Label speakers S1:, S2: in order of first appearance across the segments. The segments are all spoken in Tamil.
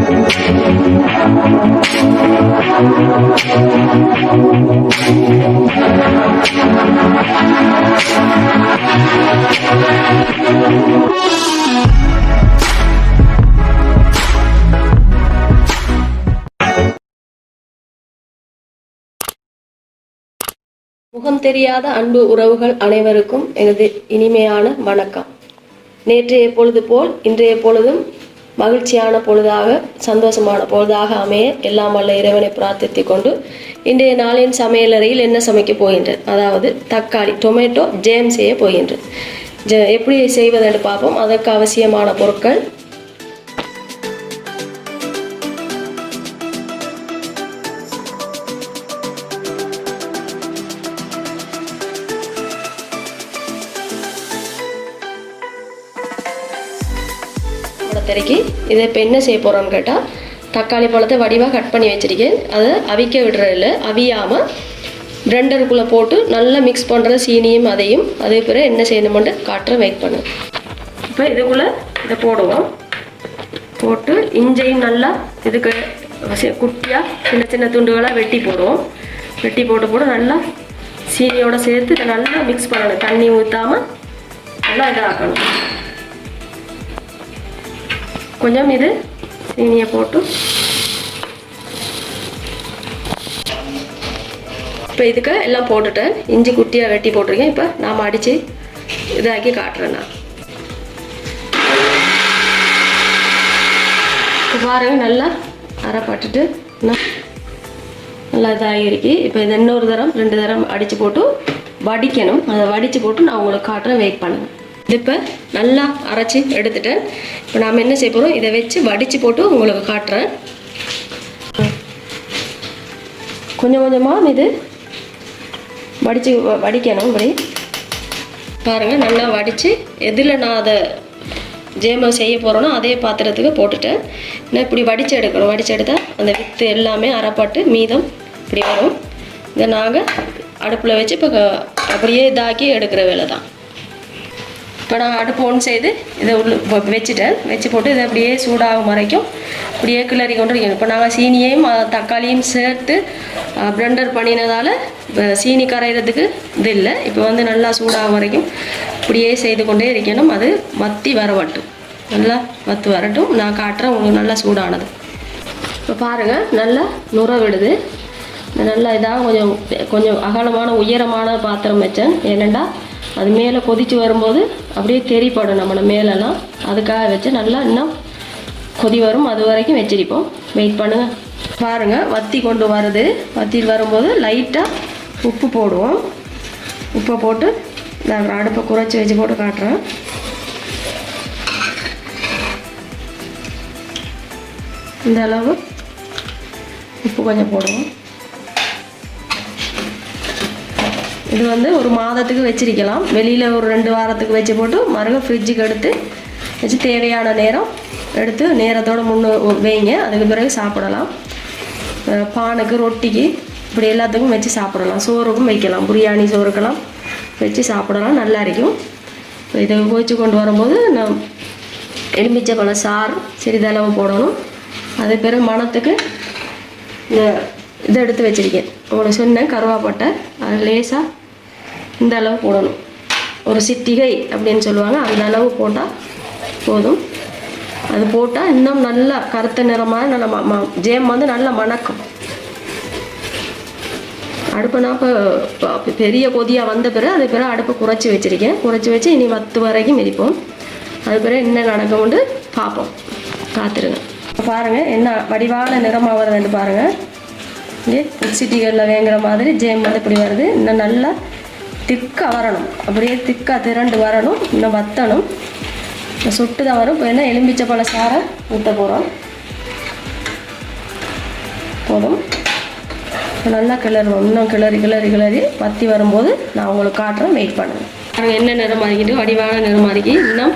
S1: முகம் தெரியாத அன்பு உறவுகள் அனைவருக்கும் எனது இனிமையான வணக்கம். நேற்றைய பொழுது போல் இன்றைய பொழுதும் மகிழ்ச்சியான பொழுதாக, சந்தோஷமான பொழுதாக அமைய எல்லாம் வல்ல இறைவனை பிரார்த்தித்துக் கொண்டு இன்றைய நாளின் சமையலறையில் என்ன சமைக்க போகின்றேன், அதாவது தக்காளி டொமேட்டோ ஜேம் செய்ய போகின்றேன். எப்படி செய்வதென்று பார்ப்போம். அதற்கு அவசியமான பொருட்கள்: தெறிக்கி இதை இப்போ என்ன செய்ய போகிறோன்னு கேட்டால், தக்காளி பழத்தை வடிவாக கட் பண்ணி வச்சுருக்கேன். அதை அவிக்க விடுறதில்ல, அவியாமல் பிளெண்டருக்குள்ளே போட்டு நல்லா மிக்ஸ் பண்ணுற சீனியும் அதையும் அதே பிறகு என்ன செய்யணுமென்று காட்டுற வெயிட் பண்ணு. இப்போ இதுக்குள்ளே இதை போடுவோம். போட்டு இஞ்சையும் நல்லா இதுக்கு குட்டியாக சின்ன சின்ன துண்டுகளாக வெட்டி போடுவோம். வெட்டி போட்டு நல்லா சீனியோடு சேர்த்து இதை நல்லா மிக்ஸ் பண்ணணும். தண்ணி ஊற்றாமல் நல்லா இதாக்கணும். கொஞ்சம் இது சீனியை போட்டு இப்போ இதுக்கு எல்லாம் போட்டுட்டேன். இஞ்சி குட்டியாக வெட்டி போட்டிருக்கேன். இப்போ நாம் அடித்து இதாக்கி காட்டுறேன். நான் இப்போ பாருங்கள், நல்லா அரைப்பட்டுட்டு நல்லா இதாகிருக்கு. இப்போ இது இன்னொரு தரம் 2 தரம் அடித்து போட்டு வடிக்கணும். அதை வடித்து போட்டு நான் உங்களுக்கு காட்டுறேன், வெயிட் பண்ணுங்கள். இது இப்போ நல்லா அரைச்சி எடுத்துட்டேன். இப்போ நாம் என்ன செய்ய போகிறோம், இதை வச்சு வடித்து போட்டு உங்களுக்கு காட்டுறேன். கொஞ்சம் கொஞ்சமாக இது வடிக்கணும். இப்படி பாருங்கள், நல்லா வடித்து எதில் நான் அதை ஜேமை செய்ய போகிறோன்னா அதே பாத்திரத்துக்கு போட்டுட்டேன். நான் இப்படி வடித்து எடுக்கணும். வடித்து எடுத்தால் அந்த வித்து எல்லாமே அரைப்பட்டு மீதம் இப்படி வரும். இதை நாங்கள் அடுப்பில் வச்சு இப்போ அப்படியே இதாக்கி எடுக்கிற வேலை தான். இப்போ நான் அடுப்பு ஒன் செய்து இதை வச்சுட்டேன். வச்சு போட்டு இதை அப்படியே சூடாகும் வரைக்கும் அப்படியே கிளறி கொண்டு இருக்கணும். இப்போ நாங்கள் சீனியையும் தக்காளியும் சேர்த்து பிளெண்டர் பண்ணினதால் சீனி கரைகிறதுக்கு இது இல்லை. இப்போ வந்து நல்லா சூடாகும் வரைக்கும் இப்படியே செய்து கொண்டே இருக்கணும். அது வற்றி வரட்டும், நல்லா வத்து வரட்டும். நான் காட்டுறேன் உங்களுக்கு நல்லா சூடானது. இப்போ பாருங்கள், நல்லா நுர விடுது. நல்லா இதாக கொஞ்சம் அகலமான உயரமான பாத்திரம் வச்சேன். ஏனெண்டா அது மேலே கொதித்து வரும்போது அப்படியே தெரிப்படும் நம்ம மேலெல்லாம். அதுக்காக வச்சு நல்லா இன்னும் கொதி வரும், அது வரைக்கும் வச்சிருப்போம். வெயிட் பண்ணுங்கள். பாருங்கள், வத்தி கொண்டு வருது. வத்தி வரும்போது லைட்டாக உப்பு போடுவோம். உப்பை போட்டு நான் அடுப்பை குறைச்சி வச்சு போட்டு காட்டுறேன். இந்த அளவு உப்பு கொஞ்சம் போடுவோம். இது வந்து ஒரு மாதத்துக்கு வச்சிருக்கலாம். வெளியில் ஒரு 2 வாரத்துக்கு வச்சு போட்டு மறுக ஃப்ரிட்ஜுக்கு எடுத்து வச்சு தேவையான நேரம் எடுத்து நேரத்தோடு வைங்க. அதுக்கு பிறகு சாப்பிடலாம். பானுக்கு, ரொட்டிக்கு, இப்படி எல்லாத்துக்கும் வச்சு சாப்பிடலாம். சோறுக்கும் வைக்கலாம், பிரியாணி சோறுக்கெல்லாம் வச்சு சாப்பிடலாம், நல்லா இருக்கும். இதை கொதிச்சு கொண்டு வரும்போது நான் எலுமிச்சை பழ சாறு சிறிதளவு போடணும். அது பிறகு மணத்துக்கு இதை எடுத்து வச்சுருக்கேன். உங்களுக்கு சொன்னேன், கருவாப்பட்டை, அது லேசாக இந்த அளவு போடணும். ஒரு சிட்டிகை அப்படின்னு சொல்லுவாங்க, அந்த அளவு போட்டால் போதும். அது போட்டால் இன்னும் நல்லா கருத்த நிறமாக நல்லா ஜேம் வந்து நல்லா மணக்கும். அடுப்பை நான் இப்போ பெரிய கொதியாக வந்த பிறகு அது பிறகு அடுப்பை குறைச்சி வச்சுருக்கேன். குறைச்சி வச்சு இனி 10 வரைக்கும் மிதிப்போம். அது பிறகு என்ன நடக்கும்னு பார்ப்போம், காத்துருங்க. பாருங்கள், என்ன வடிவான நிறமாக வருதுன்னு பாருங்கள். இங்கே சிட்டிகளில் வேங்குற மாதிரி ஜேம் வந்து இப்படி வருது. இன்னும் நல்லா திக்காக வரணும், அப்படியே திக்காக திரண்டு வரணும், இன்னும் வத்தணும். சுட்டு தான் வரும். இப்போ என்ன எலும்பிச்சை பழ சாறை ஊற்ற போகிறோம். போதும். இப்போ நல்லா கிளறுவோம். இன்னும் கிளறி வத்தி வரும்போது நான் உங்களுக்கு காட்டுறேன், வெயிட் பண்ணுங்கள். பாருங்கள், என்ன நிறம் மாறிக்கிட்டு வடிவான நிறம் மாறிக்கி இன்னும்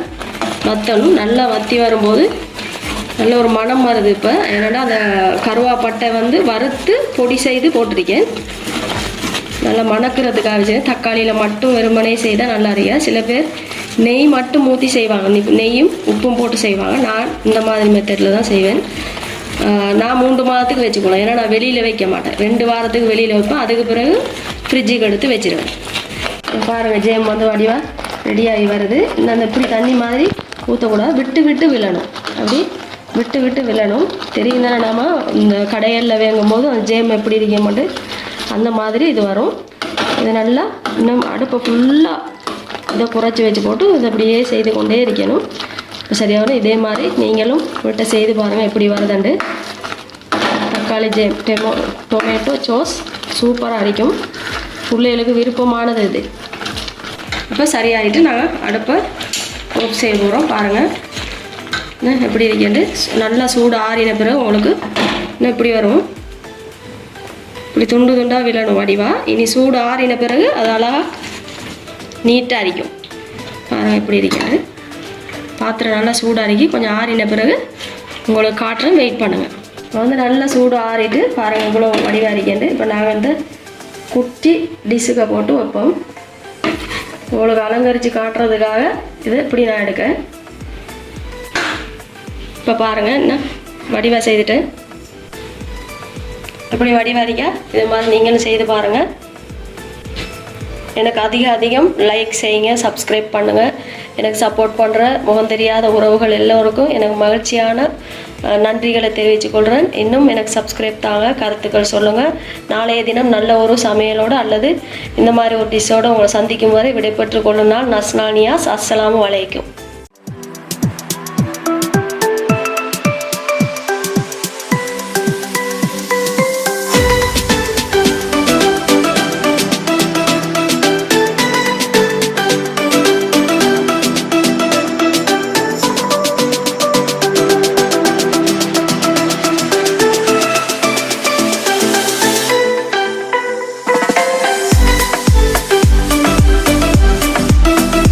S1: வத்தணும். நல்லா வத்தி வரும்போது நல்ல ஒரு மணம் வருது. இப்போ என்னென்னா அந்த கருவாப்பட்டை வந்து வறுத்து பொடி செய்து போட்டிருக்கேன். நல்லா மணக்கிறதுக்காக வச்சு தக்காளியில் மட்டும் வெறுமனே செய்தால் நல்லா இருக்கா. சில பேர் நெய் மட்டும் ஊற்றி செய்வாங்க, நெய்யும் உப்பும் போட்டு செய்வாங்க. நான் இந்த மாதிரி மெத்தடில் தான் செய்வேன். நான் 3 மாதத்துக்கு வச்சுக்கணும். ஏன்னா நான் வெளியில் வைக்க மாட்டேன். 2 வாரத்துக்கு வெளியில் வைப்பேன். அதுக்கு பிறகு ஃப்ரிட்ஜுக்கு எடுத்து வச்சிருவேன். பாருங்கள் ஜேம் வந்து வடிவாக ரெடியாகி வருது. இந்த இப்படி தண்ணி மாதிரி ஊற்றக்கூடாது, விட்டு விட்டு விழணும். அப்படி விட்டு விட்டு விழணும். தெரியும் தானே, நாம் இந்த கடைகளில் வேங்கும் போது அந்த ஜேம் எப்படி இருக்க மாட்டேன் அந்த மாதிரி இது வரும். இது நல்லா இன்னும் அடுப்பை ஃபுல்லாக இதை குறைச்சி வச்சு போட்டு இதை அப்படியே செய்து கொண்டே இருக்கணும். சரியான இதே மாதிரி நீங்களும் விட்ட செய்து பாருங்கள் எப்படி வருதுண்டு. தக்காளி ஜேம் டொமேட்டோ சோஸ் சூப்பராக இருக்கும். பிள்ளைகளுக்கு விருப்பமானது இது. இப்போ சரியாகிட்டு நாங்கள் அடுப்பை ஆஃப் செய்ய போகிறோம். பாருங்கள் எப்படி இருக்கேன். நல்லா சூடு ஆறின பிறகு உங்களுக்கு இன்னும் இப்படி வரும். இப்படி துண்டு துண்டாக விழணும் வடிவா. இனி சூடு ஆறின பிறகு அது அழகாக நீட்டாக அரிக்கும். பாருங்கள் எப்படி இருக்காது. பாத்திரம் நல்லா சூடாக அரிக்கி கொஞ்சம் ஆறின பிறகு உங்களுக்கு காட்டுறேன், வெயிட் பண்ணுங்கள். இப்போ வந்து நல்லா சூடு ஆறிட்டு பாருங்கள் இவ்வளோ வடிவாக அரிக்கேன். இப்போ நாங்கள் வந்து குட்டி டிஷ்ஷுக்கு போட்டு வைப்போம். உங்களுக்கு அலங்கரித்து காட்டுறதுக்காக இது இப்படி நான் எடுக்கேன். இப்போ பாருங்கள் என்ன வடிவாக செய்துட்டேன். இப்படி வடிவாரிக்க இது மாதிரி நீங்களும் செய்து பாருங்கள். எனக்கு அதிகம் லைக் செய்யுங்க, சப்ஸ்கிரைப் பண்ணுங்கள். எனக்கு சப்போர்ட் பண்ணுற முகம் தெரியாத உறவுகள் எல்லோருக்கும் எனக்கு மகிழ்ச்சியான நன்றிகளை தெரிவித்துக்கொள்கிறேன். இன்னும் எனக்கு சப்ஸ்கிரைப் தாங்க, கருத்துக்கள் சொல்லுங்கள். நாளைய தினம் நல்ல ஒரு சமையலோடு அல்லது இந்த மாதிரி ஒரு டிஷ்ஷோடு உங்களை சந்திக்கும் வரை விடைபெற்று கொள்ளும் நாள் நஸ்னானியாஸ். அஸ்ஸலாமு அலைக்கும்.